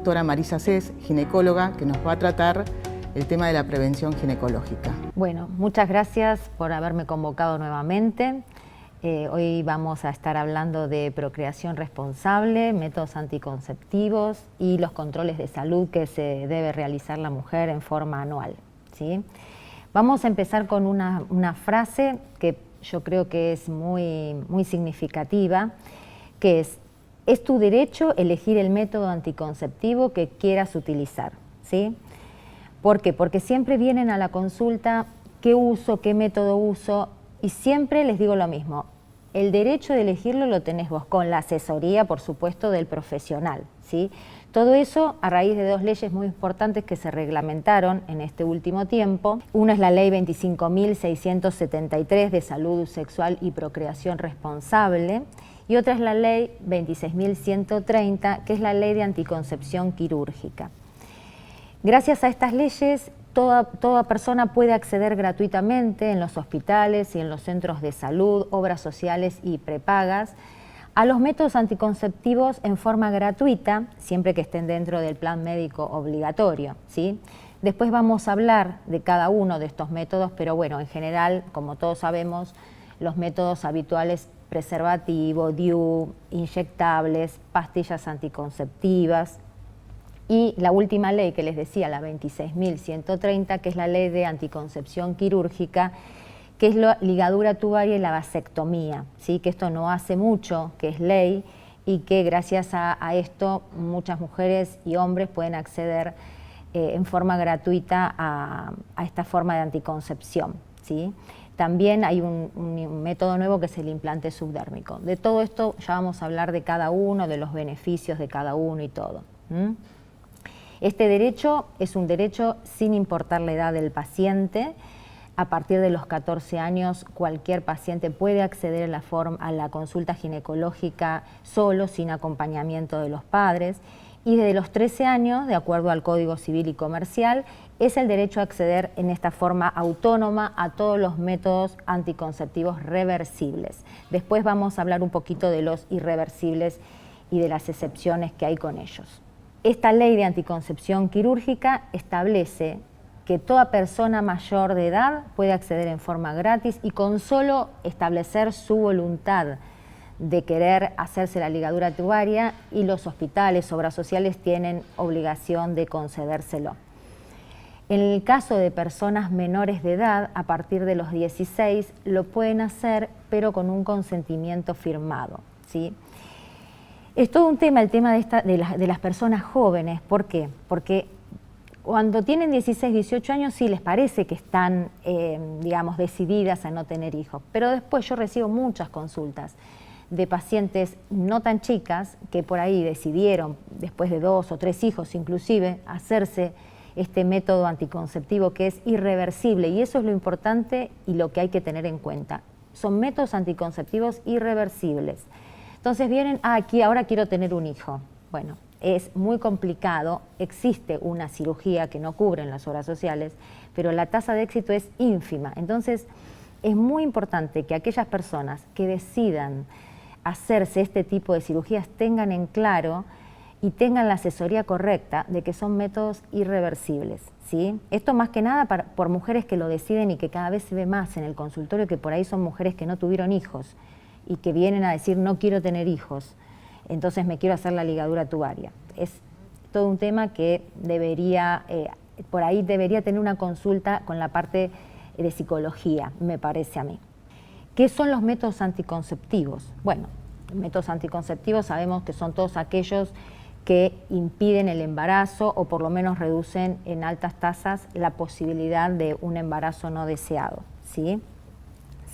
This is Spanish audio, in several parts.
doctora Marisa Cés, ginecóloga, que nos va a tratar el tema de la prevención ginecológica. Bueno, muchas gracias por haberme convocado nuevamente. Hoy vamos a estar hablando de procreación responsable, métodos anticonceptivos y los controles de salud que se debe realizar la mujer en forma anual, ¿sí? Vamos a empezar con una frase que yo creo que es muy significativa, que es tu derecho elegir el método anticonceptivo que quieras utilizar, ¿sí? ¿Por qué? Porque siempre vienen a la consulta qué uso, qué método uso, y siempre les digo lo mismo, el derecho de elegirlo lo tenés vos, con la asesoría, por supuesto, del profesional, ¿sí? Todo eso a raíz de dos leyes muy importantes que se reglamentaron en este último tiempo. Una es la Ley 25.673 de Salud Sexual y Procreación Responsable, y otra es la Ley 26.130, que es la Ley de Anticoncepción Quirúrgica. Gracias a estas leyes, toda persona puede acceder gratuitamente en los hospitales y en los centros de salud, obras sociales y prepagas, a los métodos anticonceptivos en forma gratuita, siempre que estén dentro del plan médico obligatorio, ¿sí? Después vamos a hablar de cada uno de estos métodos, pero bueno, en general, como todos sabemos, los métodos habituales: preservativo, DIU, inyectables, pastillas anticonceptivas, y la última ley que les decía, la 26.130, que es la Ley de Anticoncepción Quirúrgica, que es la ligadura tubaria y la vasectomía, ¿sí? Que esto no hace mucho, que es ley, y que gracias a esto muchas mujeres y hombres pueden acceder en forma gratuita a esta forma de anticoncepción, ¿sí? También hay un método nuevo que es el implante subdérmico. De todo esto ya vamos a hablar de cada uno, de los beneficios de cada uno y todo. Este derecho es un derecho sin importar la edad del paciente. A partir de los 14 años, cualquier paciente puede acceder a la consulta ginecológica solo, sin acompañamiento de los padres. Y desde los 13 años, de acuerdo al Código Civil y Comercial, es el derecho a acceder en esta forma autónoma a todos los métodos anticonceptivos reversibles. Después vamos a hablar un poquito de los irreversibles y de las excepciones que hay con ellos. Esta ley de anticoncepción quirúrgica establece que toda persona mayor de edad puede acceder en forma gratis y con solo establecer su voluntad de querer hacerse la ligadura tubaria, y los hospitales, obras sociales tienen obligación de concedérselo. En el caso de personas menores de edad, a partir de los 16, lo pueden hacer, pero con un consentimiento firmado, ¿sí? Es todo un tema el tema de las personas jóvenes. ¿Por qué? Porque cuando tienen 16, 18 años sí les parece que están, digamos, decididas a no tener hijos, pero después yo recibo muchas consultas de pacientes no tan chicas que por ahí decidieron, después de 2 o 3 hijos inclusive, hacerse este método anticonceptivo que es irreversible, y eso es lo importante y lo que hay que tener en cuenta. Son métodos anticonceptivos irreversibles. Entonces vienen, aquí ahora quiero tener un hijo. Bueno, es muy complicado, existe una cirugía que no cubren las obras sociales, pero la tasa de éxito es ínfima. Entonces es muy importante que aquellas personas que decidan hacerse este tipo de cirugías tengan en claro y tengan la asesoría correcta de que son métodos irreversibles, ¿sí? Esto más que nada por mujeres que lo deciden y que cada vez se ve más en el consultorio, que por ahí son mujeres que no tuvieron hijos y que vienen a decir no quiero tener hijos, entonces me quiero hacer la ligadura tubaria. Es todo un tema que debería, por ahí debería tener una consulta con la parte de psicología, me parece a mí. ¿Qué son los métodos anticonceptivos? Bueno, métodos anticonceptivos sabemos que son todos aquellos que impiden el embarazo o por lo menos reducen en altas tasas la posibilidad de un embarazo no deseado, ¿sí?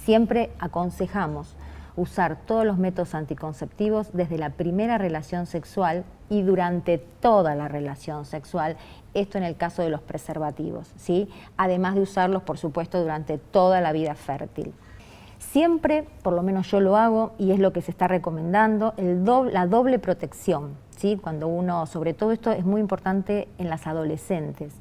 Siempre aconsejamos usar todos los métodos anticonceptivos desde la primera relación sexual y durante toda la relación sexual, esto en el caso de los preservativos, ¿sí? Además de usarlos, por supuesto, durante toda la vida fértil. Siempre, por lo menos yo lo hago, y es lo que se está recomendando, la doble protección, ¿sí? Cuando uno, sobre todo esto es muy importante en las adolescentes.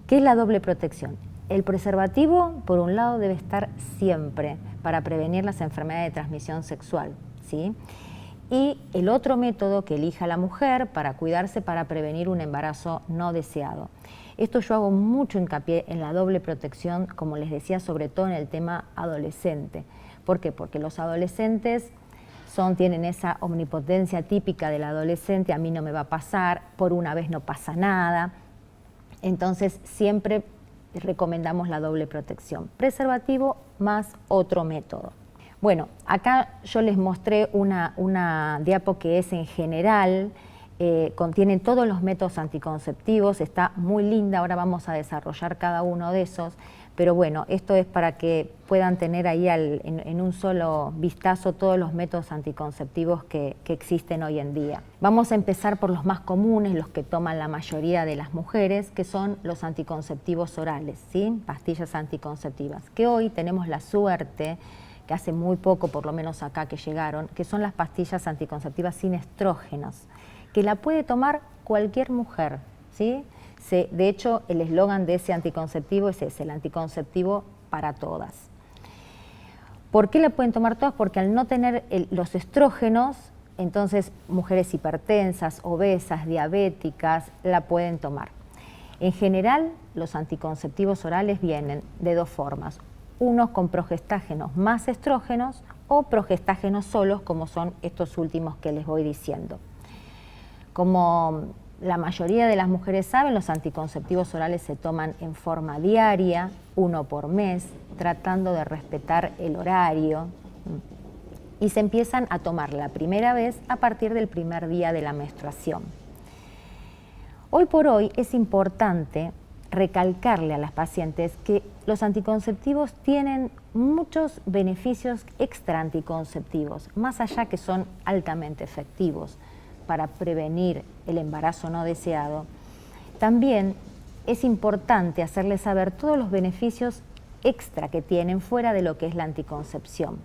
¿Qué es la doble protección? El preservativo, por un lado, debe estar siempre para prevenir las enfermedades de transmisión sexual, ¿sí? y el otro método que elija la mujer para cuidarse para prevenir un embarazo no deseado. Esto yo hago mucho hincapié en la doble protección, como les decía, sobre todo en el tema adolescente. ¿Por qué? Porque los adolescentes tienen esa omnipotencia típica del adolescente, a mí no me va a pasar, por una vez no pasa nada. Entonces siempre recomendamos la doble protección, preservativo más otro método. Bueno, acá yo les mostré una diapo que es en general, contiene todos los métodos anticonceptivos, está muy linda, ahora vamos a desarrollar cada uno de esos, pero bueno, esto es para que puedan tener ahí en un solo vistazo todos los métodos anticonceptivos que existen hoy en día. Vamos a empezar por los más comunes, los que toman la mayoría de las mujeres, que son los anticonceptivos orales, ¿sí? Pastillas anticonceptivas, que hoy tenemos la suerte, que hace muy poco, por lo menos acá que llegaron, que son las pastillas anticonceptivas sin estrógenos, que la puede tomar cualquier mujer, ¿sí? De hecho, el eslogan de ese anticonceptivo es ese, el anticonceptivo para todas. ¿Por qué la pueden tomar todas? Porque al no tener los estrógenos, entonces mujeres hipertensas, obesas, diabéticas, la pueden tomar. En general, los anticonceptivos orales vienen de dos formas, unos con progestágenos más estrógenos o progestágenos solos, como son estos últimos que les voy diciendo. Como la mayoría de las mujeres saben, los anticonceptivos orales se toman en forma diaria, 1 por mes, tratando de respetar el horario, y se empiezan a tomar la primera vez a partir del primer día de la menstruación. Hoy por hoy es importante recalcarle a las pacientes que los anticonceptivos tienen muchos beneficios extra anticonceptivos, más allá que son altamente efectivos para prevenir el embarazo no deseado. También es importante hacerles saber todos los beneficios extra que tienen fuera de lo que es la anticoncepción.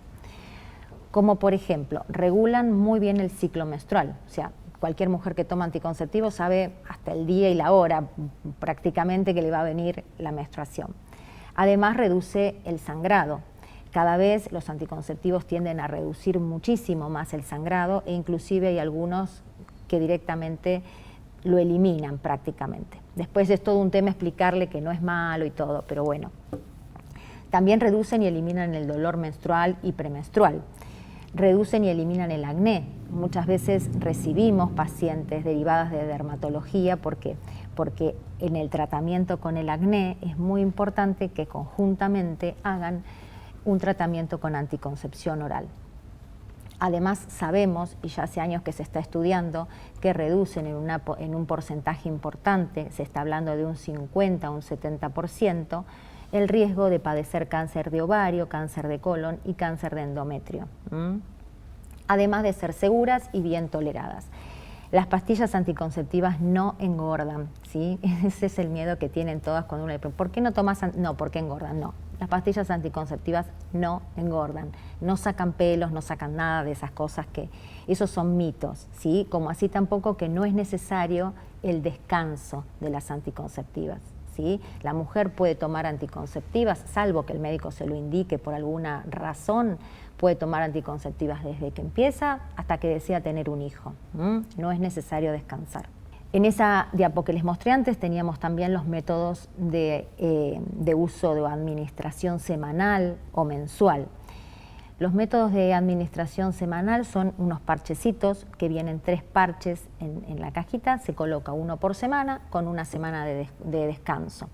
Como por ejemplo, regulan muy bien el ciclo menstrual, o sea, cualquier mujer que toma anticonceptivos sabe hasta el día y la hora prácticamente que le va a venir la menstruación. Además, reduce el sangrado. Cada vez los anticonceptivos tienden a reducir muchísimo más el sangrado e inclusive hay algunos que directamente lo eliminan prácticamente. Después es todo un tema explicarle que no es malo y todo, pero bueno. También reducen y eliminan el dolor menstrual y premenstrual. Reducen y eliminan el acné. Muchas veces recibimos pacientes derivadas de dermatología porque en el tratamiento con el acné es muy importante que conjuntamente hagan un tratamiento con anticoncepción oral. Además sabemos, y ya hace años que se está estudiando, que reducen en un porcentaje importante, se está hablando de un 50 o un 70%, el riesgo de padecer cáncer de ovario, cáncer de colon y cáncer de endometrio. Además de ser seguras y bien toleradas. Las pastillas anticonceptivas no engordan, ¿sí? Ese es el miedo que tienen todas cuando uno le pregunta, ¿por qué no tomas? No, ¿por qué engordan? No, las pastillas anticonceptivas no engordan, no sacan pelos, no sacan nada de esas cosas esos son mitos, ¿sí? Como así tampoco que no es necesario el descanso de las anticonceptivas, ¿sí? La mujer puede tomar anticonceptivas, salvo que el médico se lo indique por alguna razón, puede tomar anticonceptivas desde que empieza hasta que desea tener un hijo. No es necesario descansar. En esa diapo que les mostré antes teníamos también los métodos de uso de administración semanal o mensual. Los métodos de administración semanal son unos parchecitos que vienen 3 parches en la cajita, se coloca 1 por semana con una semana de descanso.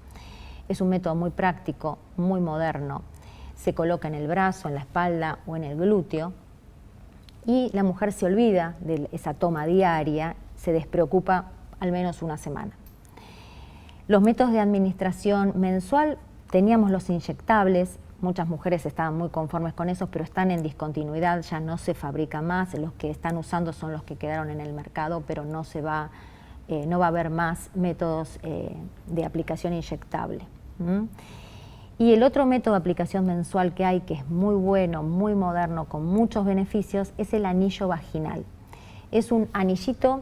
Es un método muy práctico, muy moderno. Se coloca en el brazo, en la espalda o en el glúteo y la mujer se olvida de esa toma diaria, se despreocupa al menos una semana. Los métodos de administración mensual, teníamos los inyectables, muchas mujeres estaban muy conformes con esos, pero están en discontinuidad, ya no se fabrican más, los que están usando son los que quedaron en el mercado, pero no va a haber más métodos de aplicación inyectable. Y el otro método de aplicación mensual que hay, que es muy bueno, muy moderno, con muchos beneficios, es el anillo vaginal. Es un anillito,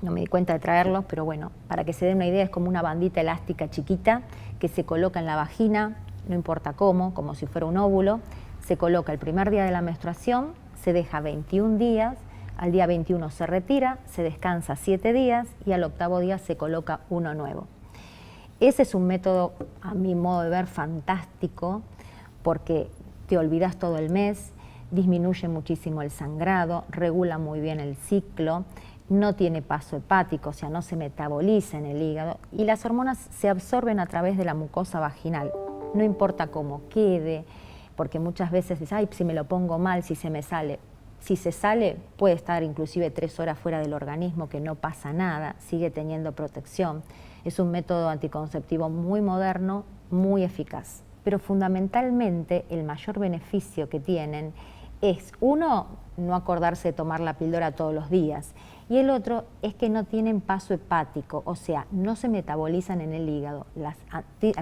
no me di cuenta de traerlo, pero bueno, para que se den una idea, es como una bandita elástica chiquita que se coloca en la vagina, no importa cómo, como si fuera un óvulo, se coloca el primer día de la menstruación, se deja 21 días, Al día 21 se retira, se descansa 7 días y al 8º día se coloca uno nuevo. Ese es un método, a mi modo de ver, fantástico, porque te olvidas todo el mes, disminuye muchísimo el sangrado, regula muy bien el ciclo, no tiene paso hepático, o sea, no se metaboliza en el hígado y las hormonas se absorben a través de la mucosa vaginal. No importa cómo quede, porque muchas veces dices, ay, si me lo pongo mal, si se me sale. Si se sale, puede estar inclusive 3 horas fuera del organismo, que no pasa nada, sigue teniendo protección. Es un método anticonceptivo muy moderno, muy eficaz. Pero fundamentalmente el mayor beneficio que tienen es, uno, no acordarse de tomar la píldora todos los días, y el otro es que no tienen paso hepático, o sea, no se metabolizan en el hígado.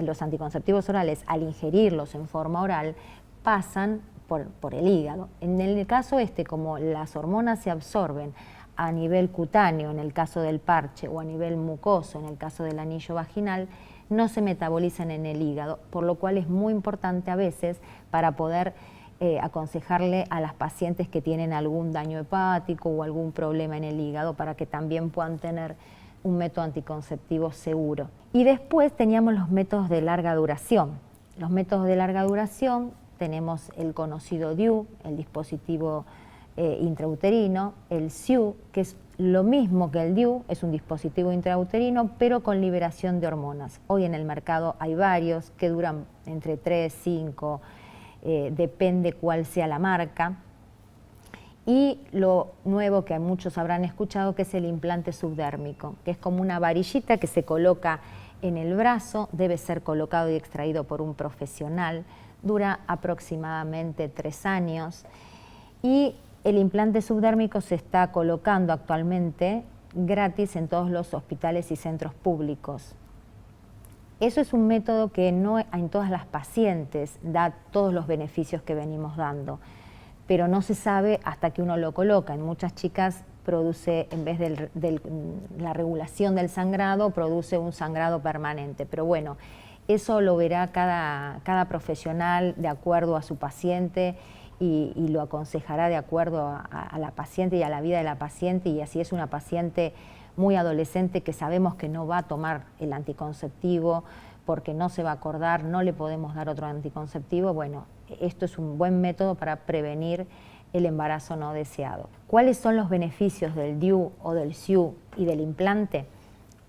Los anticonceptivos orales, al ingerirlos en forma oral, pasan por el hígado. En el caso como las hormonas se absorben a nivel cutáneo, en el caso del parche, o a nivel mucoso, en el caso del anillo vaginal, no se metabolizan en el hígado, por lo cual es muy importante a veces para poder aconsejarle a las pacientes que tienen algún daño hepático o algún problema en el hígado para que también puedan tener un método anticonceptivo seguro. Y después teníamos los métodos de larga duración. Los métodos de larga duración tenemos el conocido DIU, el dispositivo intrauterino, el SIU, que es lo mismo que el DIU, es un dispositivo intrauterino, pero con liberación de hormonas. Hoy en el mercado hay varios que duran entre 3, 5, depende cuál sea la marca. Y lo nuevo que muchos habrán escuchado, que es el implante subdérmico, que es como una varillita que se coloca en el brazo, debe ser colocado y extraído por un profesional, dura aproximadamente 3 años y el implante subdérmico se está colocando actualmente gratis en todos los hospitales y centros públicos. Eso es un método que no en todas las pacientes da todos los beneficios que venimos dando, pero no se sabe hasta que uno lo coloca. En muchas chicas produce, en vez de la regulación del sangrado, produce un sangrado permanente. Pero bueno, eso lo verá cada profesional de acuerdo a su paciente y lo aconsejará de acuerdo a la paciente y a la vida de la paciente, y así es una paciente muy adolescente que sabemos que no va a tomar el anticonceptivo porque no se va a acordar, no le podemos dar otro anticonceptivo. Bueno, esto es un buen método para prevenir el embarazo no deseado. ¿Cuáles son los beneficios del DIU o del SIU y del implante?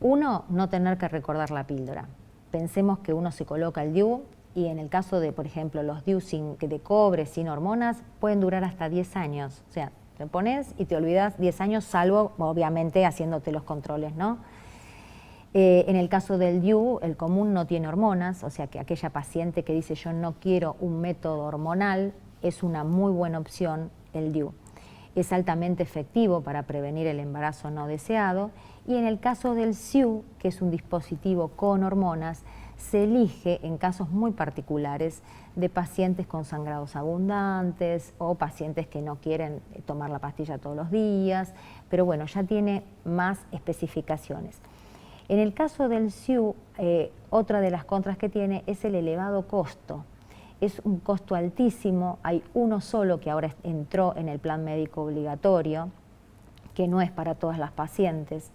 Uno, no tener que recordar la píldora. Pensemos que uno se coloca el DIU y en el caso de, por ejemplo, los DIU de cobre, sin hormonas, pueden durar hasta 10 años. O sea, te pones y te olvidas 10 años, salvo, obviamente, haciéndote los controles, ¿no? En el caso del DIU, el común no tiene hormonas, o sea que aquella paciente que dice yo no quiero un método hormonal, es una muy buena opción el DIU. Es altamente efectivo para prevenir el embarazo no deseado, y en el caso del SIU, que es un dispositivo con hormonas, se elige en casos muy particulares de pacientes con sangrados abundantes o pacientes que no quieren tomar la pastilla todos los días, pero bueno, ya tiene más especificaciones. En el caso del SIU, otra de las contras que tiene es el elevado costo. Es un costo altísimo, hay uno solo que ahora entró en el plan médico obligatorio, que no es para todas las pacientes,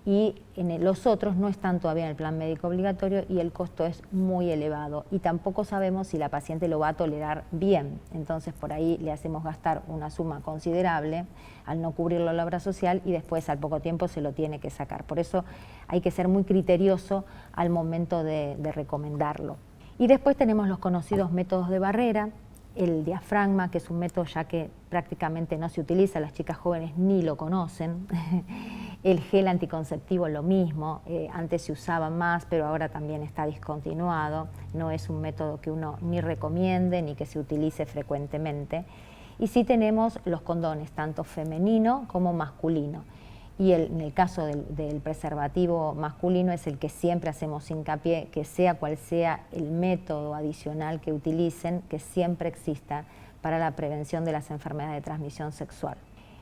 y los otros no están todavía en el plan médico obligatorio y el costo es muy elevado y tampoco sabemos si la paciente lo va a tolerar bien. Entonces por ahí le hacemos gastar una suma considerable al no cubrirlo en la obra social y después al poco tiempo se lo tiene que sacar. Por eso hay que ser muy criterioso al momento de recomendarlo. Y después tenemos los conocidos métodos de barrera, el diafragma, que es un método ya que prácticamente no se utiliza, las chicas jóvenes ni lo conocen. El gel anticonceptivo lo mismo, antes se usaba más, pero ahora también está discontinuado. No es un método que uno ni recomiende ni que se utilice frecuentemente. Y sí tenemos los condones, tanto femenino como masculino. Y en el caso del preservativo masculino es el que siempre hacemos hincapié, que sea cual sea el método adicional que utilicen, que siempre exista para la prevención de las enfermedades de transmisión sexual.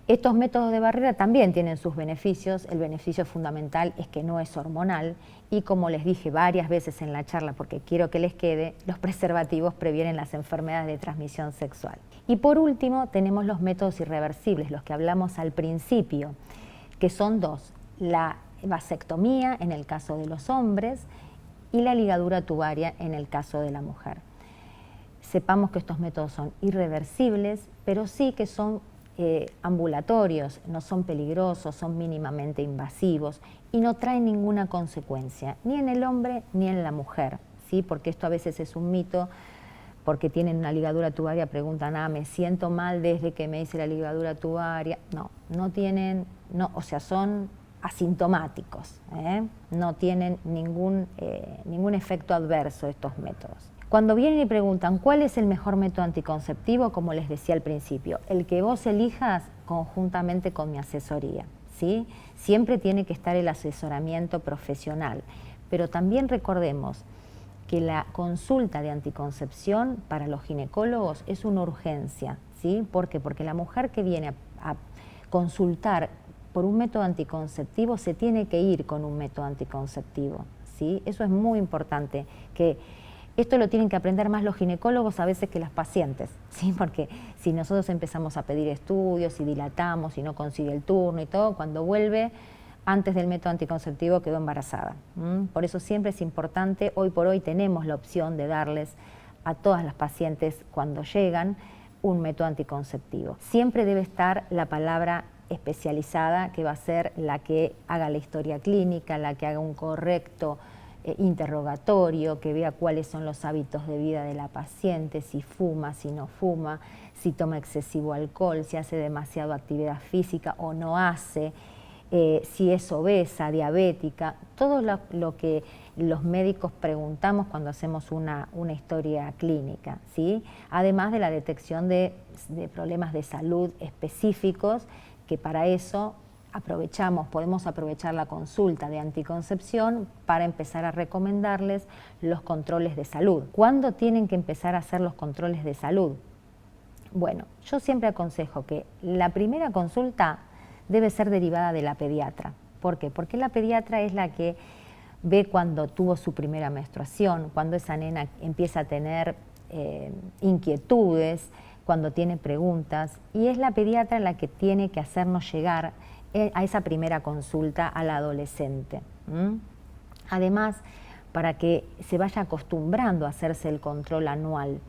Estos métodos de barrera también tienen sus beneficios. El beneficio fundamental es que no es hormonal y, como les dije varias veces en la charla, porque quiero que les quede, los preservativos previenen las enfermedades de transmisión sexual. Y por último tenemos los métodos irreversibles, los que hablamos al principio, que son dos: la vasectomía en el caso de los hombres y la ligadura tubaria en el caso de la mujer. Sepamos que estos métodos son irreversibles, pero sí que son ambulatorios, no son peligrosos, son mínimamente invasivos y no traen ninguna consecuencia, ni en el hombre ni en la mujer, ¿sí? Porque esto a veces es un mito, porque tienen una ligadura tubaria, preguntan, me siento mal desde que me hice la ligadura tubaria. No tienen, o sea, son asintomáticos, no tienen ningún efecto adverso estos métodos. Cuando vienen y preguntan cuál es el mejor método anticonceptivo, como les decía al principio, el que vos elijas conjuntamente con mi asesoría, ¿sí? Siempre tiene que estar el asesoramiento profesional, pero también recordemos que la consulta de anticoncepción para los ginecólogos es una urgencia, ¿sí? ¿Por qué? Porque la mujer que viene a consultar por un método anticonceptivo se tiene que ir con un método anticonceptivo, ¿sí? Eso es muy importante, que esto lo tienen que aprender más los ginecólogos a veces que las pacientes, ¿sí? Porque si nosotros empezamos a pedir estudios y dilatamos y no consigue el turno y todo, cuando vuelve, antes del método anticonceptivo quedó embarazada. Por eso siempre es importante, hoy por hoy tenemos la opción de darles a todas las pacientes cuando llegan un método anticonceptivo. Siempre debe estar la palabra especializada, que va a ser la que haga la historia clínica, la que haga un correcto interrogatorio, que vea cuáles son los hábitos de vida de la paciente, si fuma, si no fuma, si toma excesivo alcohol, si hace demasiada actividad física o no hace, si es obesa, diabética, todo lo que los médicos preguntamos cuando hacemos una historia clínica, ¿sí? Además de la detección de problemas de salud específicos, que para eso podemos aprovechar la consulta de anticoncepción para empezar a recomendarles los controles de salud. ¿Cuándo tienen que empezar a hacer los controles de salud? Bueno, yo siempre aconsejo que la primera consulta debe ser derivada de la pediatra. ¿Por qué? Porque la pediatra es la que ve cuando tuvo su primera menstruación, cuando esa nena empieza a tener inquietudes, cuando tiene preguntas, y es la pediatra la que tiene que hacernos llegar a esa primera consulta al adolescente. Además, para que se vaya acostumbrando a hacerse el control anual.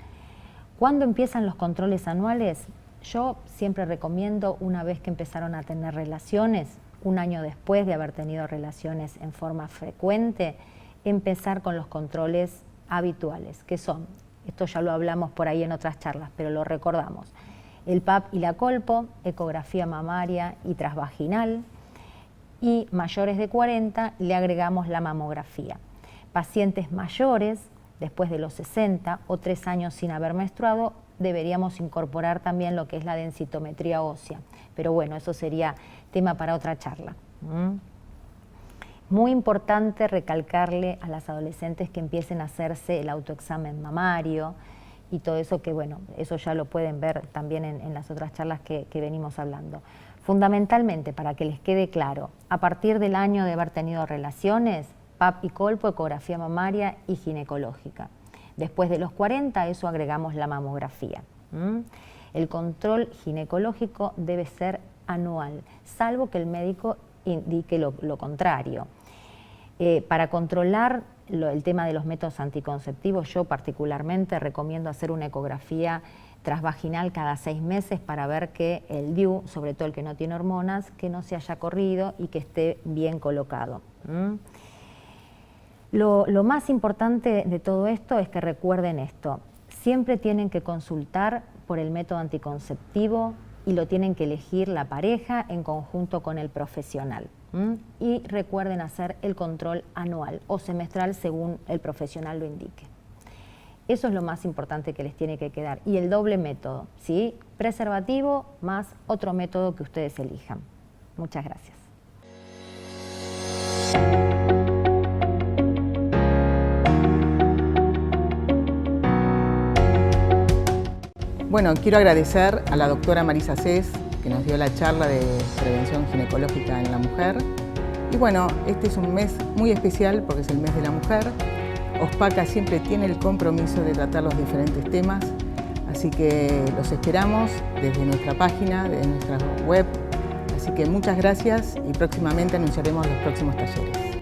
¿Cuándo empiezan los controles anuales? Yo siempre recomiendo, una vez que empezaron a tener relaciones, un año después de haber tenido relaciones en forma frecuente, empezar con los controles habituales, que son, esto ya lo hablamos por ahí en otras charlas, pero lo recordamos: el PAP y la colpo, ecografía mamaria y transvaginal, y mayores de 40 le agregamos la mamografía. Pacientes mayores, después de los 60 o 3 años sin haber menstruado, deberíamos incorporar también lo que es la densitometría ósea, pero bueno, eso sería tema para otra charla. Muy importante recalcarle a las adolescentes que empiecen a hacerse el autoexamen mamario y todo eso, que bueno, eso ya lo pueden ver también en las otras charlas que venimos hablando. Fundamentalmente, para que les quede claro, a partir del año de haber tenido relaciones, PAP y colpo, ecografía mamaria y ginecológica. Después de los 40, a eso agregamos la mamografía. El control ginecológico debe ser anual, salvo que el médico indique lo contrario. Para controlar el tema de los métodos anticonceptivos, yo particularmente recomiendo hacer una ecografía transvaginal cada 6 meses para ver que el DIU, sobre todo el que no tiene hormonas, que no se haya corrido y que esté bien colocado. Lo más importante de todo esto es que recuerden esto: siempre tienen que consultar por el método anticonceptivo y lo tienen que elegir la pareja en conjunto con el profesional. Y recuerden hacer el control anual o semestral según el profesional lo indique. Eso es lo más importante que les tiene que quedar. Y el doble método, ¿sí? Preservativo más otro método que ustedes elijan. Muchas gracias. Bueno, quiero agradecer a la doctora Marisa Cés, que nos dio la charla de prevención ginecológica en la mujer. Y bueno, este es un mes muy especial porque es el mes de la mujer. OSPACA siempre tiene el compromiso de tratar los diferentes temas, Así que los esperamos desde nuestra página, desde nuestra web. Así que muchas gracias y próximamente anunciaremos los próximos talleres.